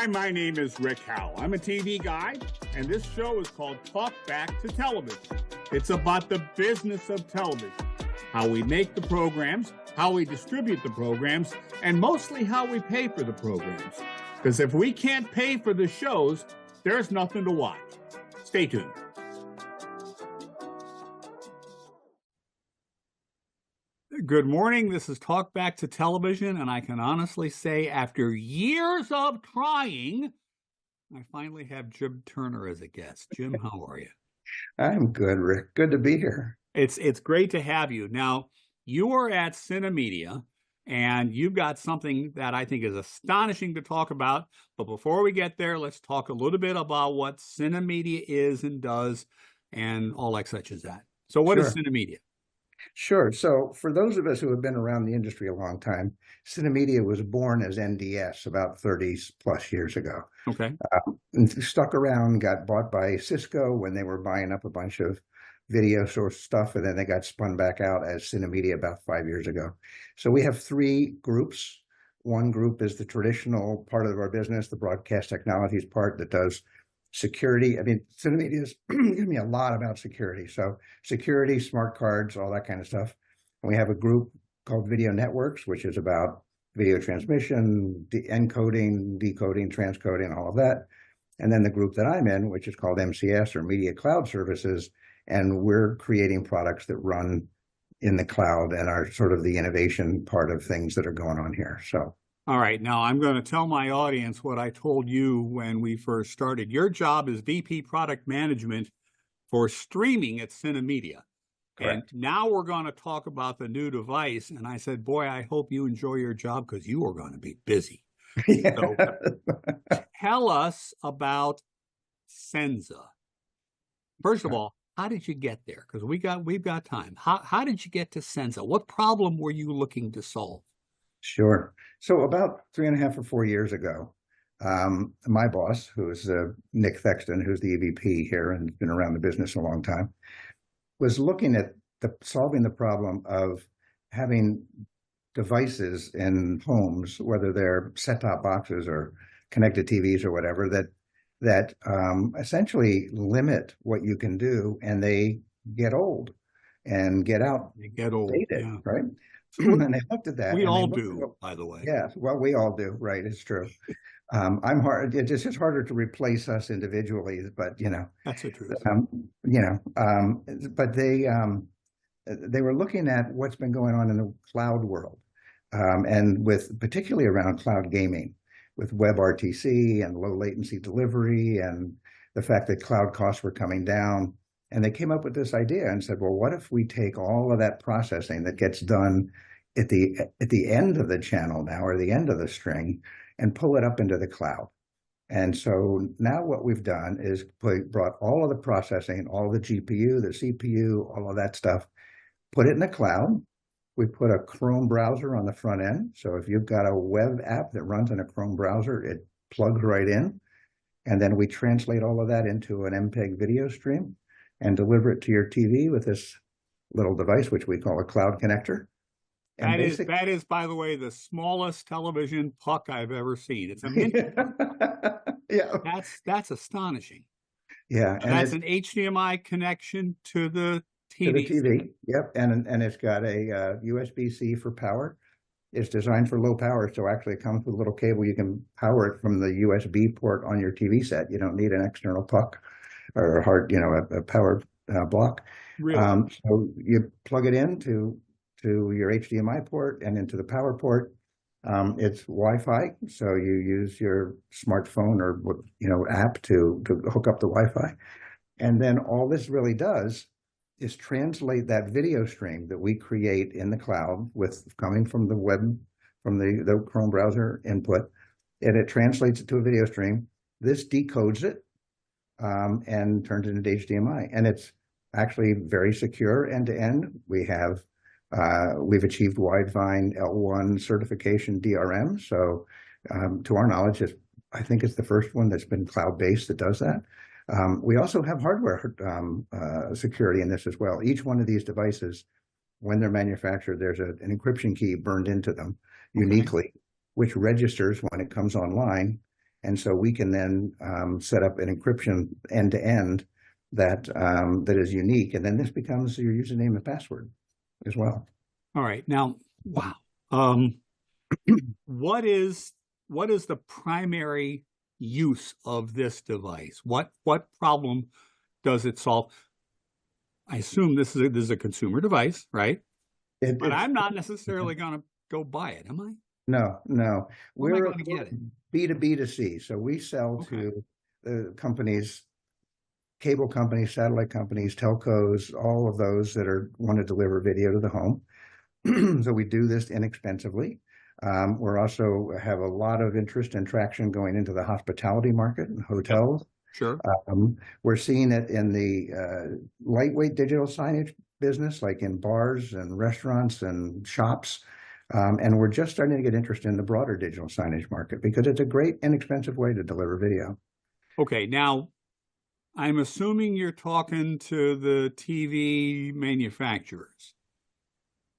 Hi, my name is Rick Howell. I'm a TV guy, and this show is called Talk Back to Television. It's about the business of television, how we make the programs, how we distribute the programs, and mostly how we pay for the programs. Because if we can't pay for the shows, there's nothing to watch. Stay tuned. Good morning. This is Talk Back to Television, and I can honestly say after years of trying, I finally have Jim Turner as a guest. Jim, how are you? I'm good, Rick. Good to be here. It's great to have you. Now, you are at Cinemedia, and you've got something that I think is astonishing to talk about. But before we get there, let's talk a little bit about what Cinemedia is and does and all that such as that. So what is Cinemedia? Sure. So for those of us who have been around the industry a long time, Cinemedia was born as NDS about 30 plus years ago. Okay. And stuck around, got bought by Cisco when they were buying up a bunch of video source stuff, and then they got spun back out as Cinemedia about 5 years ago. So we have three groups. One group is the traditional part of our business, the broadcast technologies part that does security. I mean, Cinemedia has given me a lot about security. So security, smart cards, all that kind of stuff. And we have a group called Video Networks, which is about video transmission, encoding, decoding, transcoding, all of that. And then the group that I'm in, which is called MCS, or Media Cloud Services, and we're creating products that run in the cloud and are sort of the innovation part of things that are going on here. So. All right. Now, I'm going to tell my audience what I told you when we first started. Your job is VP Product Management for streaming at Cinemedia. Correct. And now we're going to talk about the new device. And I said, boy, I hope you enjoy your job because you are going to be busy. Yeah. So tell us about Senza. First of all, how did you get there? Because we've got time. How did you get to Senza? What problem were you looking to solve? Sure. So about 3.5 or 4 years ago, my boss, who is Nick Thexton, who's the EVP here and been around the business a long time, was looking at solving the problem of having devices in homes, whether they're set-top boxes or connected TVs or whatever, that essentially limit what you can do, and they get old and get outdated, yeah. right? And they looked at that. We all do, by the way. Yeah, well, we all do, right? It's true. I'm hard. It's just harder to replace us individually, but that's the truth. But they were looking at what's been going on in the cloud world, and with particularly around cloud gaming, with WebRTC and low latency delivery, and the fact that cloud costs were coming down. And they came up with this idea and said, well, what if we take all of that processing that gets done at the end of the channel now, or the end of the string, and pull it up into the cloud? And so now what we've done is brought all of the processing, all the GPU, the CPU, all of that stuff, put it in the cloud. We put a Chrome browser on the front end. So if you've got a web app that runs in a Chrome browser, it plugs right in. And then we translate all of that into an MPEG video stream and deliver it to your TV with this little device, which we call a cloud connector. And that is, by the way, the smallest television puck I've ever seen. It's a mini. Yeah, that's astonishing. Yeah, and that's an HDMI connection to the TV. To the TV, yep, and it's got a USB-C for power. It's designed for low power, so actually it comes with a little cable. You can power it from the USB port on your TV set. You don't need an external puck or a power block. Really? So you plug it into your HDMI port and into the power port. It's Wi-Fi, so you use your smartphone or app to hook up the Wi-Fi, and then all this really does is translate that video stream that we create in the cloud coming from the web, from the Chrome browser input, and it translates it to a video stream. This decodes it and turns it into HDMI, and it's actually very secure end to end. We've achieved Widevine L1 certification DRM, so to our knowledge, I think it's the first one that's been cloud-based that does that. We also have hardware security in this as well. Each one of these devices, when they're manufactured, there's an encryption key burned into them uniquely, which registers when it comes online And so we can then set up an encryption end to end that that is unique. And then this becomes your username and password as well. All right. Now, wow. What is the primary use of this device? What problem does it solve? I assume this is a consumer device, right? But I'm not necessarily going to go buy it, am I? No. Where am I going to get it? B2B2C. So we sell to companies, cable companies, satellite companies, telcos, all of those that want to deliver video to the home. So we do this inexpensively. We're also have a lot of interest and traction going into the hospitality market and hotels. Sure. We're seeing it in the lightweight digital signage business, like in bars and restaurants and shops. And we're just starting to get interest in the broader digital signage market because it's a great, inexpensive way to deliver video. Okay. Now, I'm assuming you're talking to the TV manufacturers,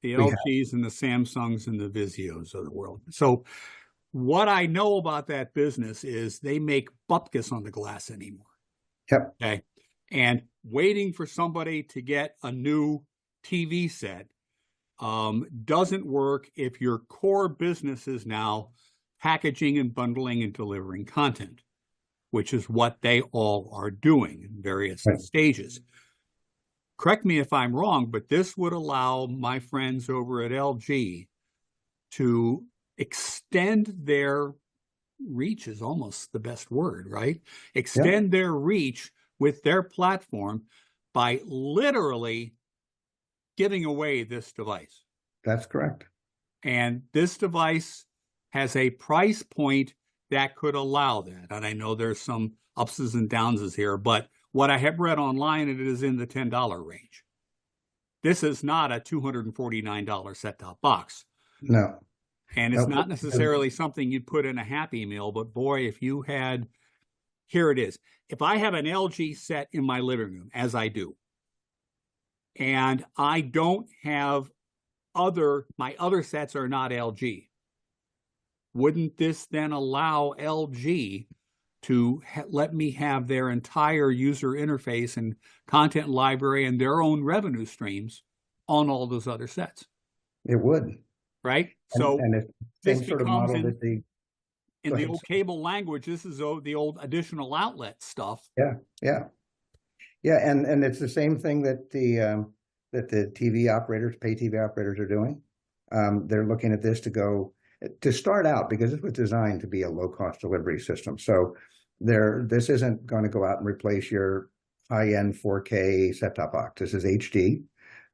the LGs and the Samsungs and the Vizios of the world. So what I know about that business is they make bupkis on the glass anymore. Yep. Okay. And waiting for somebody to get a new TV set doesn't work if your core business is now packaging and bundling and delivering content, which is what they all are doing in various stages. Correct me if I'm wrong, but this would allow my friends over at LG to extend their reach, is almost the best word, right? Extend their reach with their platform by literally giving away this device. That's correct. And this device has a price point that could allow that. And I know there's some upses and downses here, but what I have read online, it is in the $10 range. This is not a $249 set-top box. No. And it's not necessarily something you'd put in a Happy Meal, but boy, if you had, here it is. If I have an LG set in my living room, as I do, and I don't have my other sets are not LG, wouldn't this then allow LG to let me have their entire user interface and content library and their own revenue streams on all those other sets? It would. Right? So and if this same sort of model that in the old cable language, this is the old additional outlet stuff. Yeah. And it's the same thing that the TV operators, pay TV operators are doing. They're looking at this to start out, because this was designed to be a low-cost delivery system. So this isn't going to go out and replace your high-end 4K set-top box. This is HD,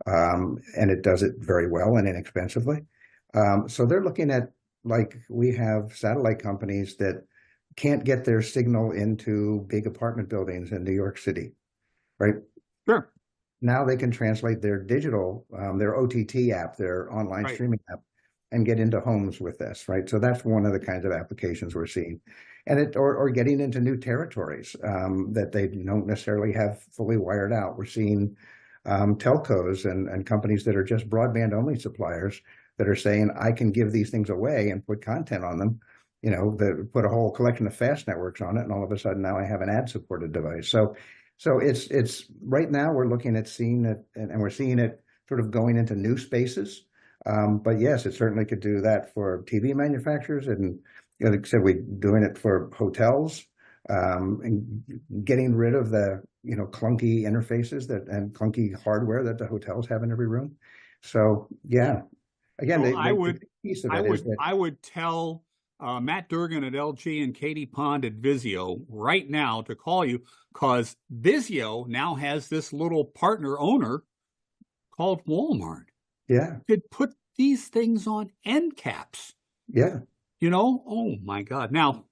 and it does it very well and inexpensively. So they're looking at, like, we have satellite companies that can't get their signal into big apartment buildings in New York City, right? Sure. Now they can translate their digital, their OTT app, their online streaming app, and get into homes with this, right? So that's one of the kinds of applications we're seeing. And or getting into new territories that they don't necessarily have fully wired out. We're seeing telcos and companies that are just broadband only suppliers that are saying, I can give these things away and put content on them, that put a whole collection of fast networks on it, and all of a sudden now I have an ad-supported device. So it's right now we're looking at seeing it, and we're seeing it sort of going into new spaces. But yes, it certainly could do that for TV manufacturers, and like I said, we're doing it for hotels, and getting rid of the clunky interfaces and clunky hardware that the hotels have in every room. So yeah. Again, I would tell Matt Durgan at LG and Katie Pond at Vizio right now to call you, because Vizio now has this little partner owner called Walmart. Yeah. Could put these things on end caps. Yeah. Oh my God. Now,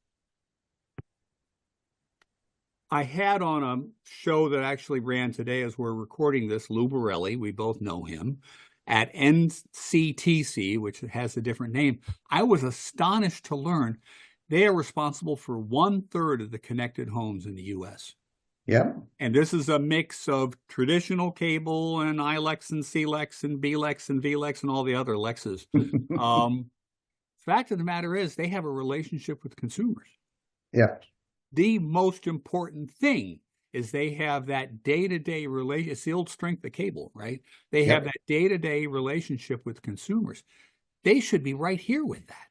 I had on a show that actually ran today as we're recording this, Lou Borelli, we both know him, at NCTC, which has a different name. I was astonished to learn they are responsible for 1/3 of the connected homes in the U.S. Yeah. And this is a mix of traditional cable and ILEX and CLEX and BLEX and VLEX and all the other Lexes. Fact of the matter is they have a relationship with consumers. Yeah. The most important thing is they have that day-to-day relation. It's the old strength of cable, right? They have Yep. that day-to-day relationship with consumers. They should be right here with that.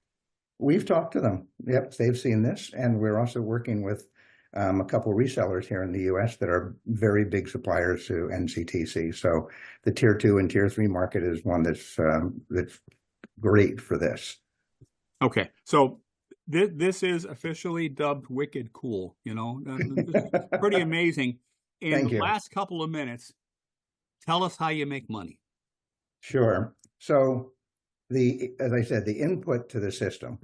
We've talked to them. Yep, they've seen this, and we're also working with a couple resellers here in the U.S. that are very big suppliers to NCTC. So the tier 2 and tier 3 market is one that's great for this. Okay, so this is officially dubbed Wicked Cool. You know, this is pretty amazing. In Thank the you. last couple of minutes, tell us how you make money. Sure. So as I said, the input to the system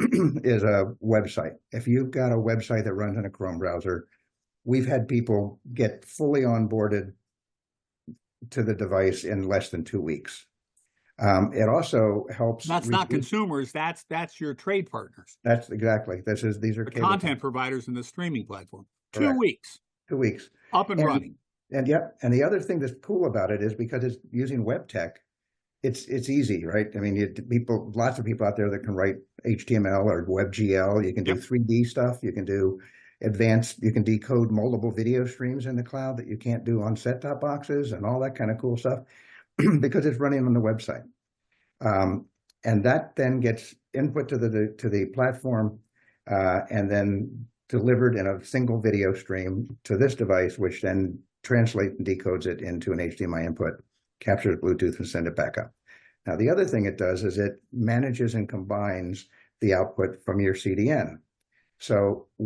is a website. If you've got a website that runs in a Chrome browser, we've had people get fully onboarded to the device in less than 2 weeks. It also helps. That's not consumers. That's your trade partners. That's exactly. These are the content providers in the streaming platform. Correct. 2 weeks. 2 weeks. Up and running. And yep. And the other thing that's cool about it is because it's using web tech, it's easy, right? I mean, lots of people out there that can write HTML or WebGL. You can do 3D stuff. You can do you can decode multiple video streams in the cloud that you can't do on set-top boxes and all that kind of cool stuff because it's running on the website. And that then gets input to the platform and then delivered in a single video stream to this device, which then translates and decodes it into an HDMI input, captures Bluetooth, and send it back up. Now, the other thing it does is it manages and combines the output from your CDN. So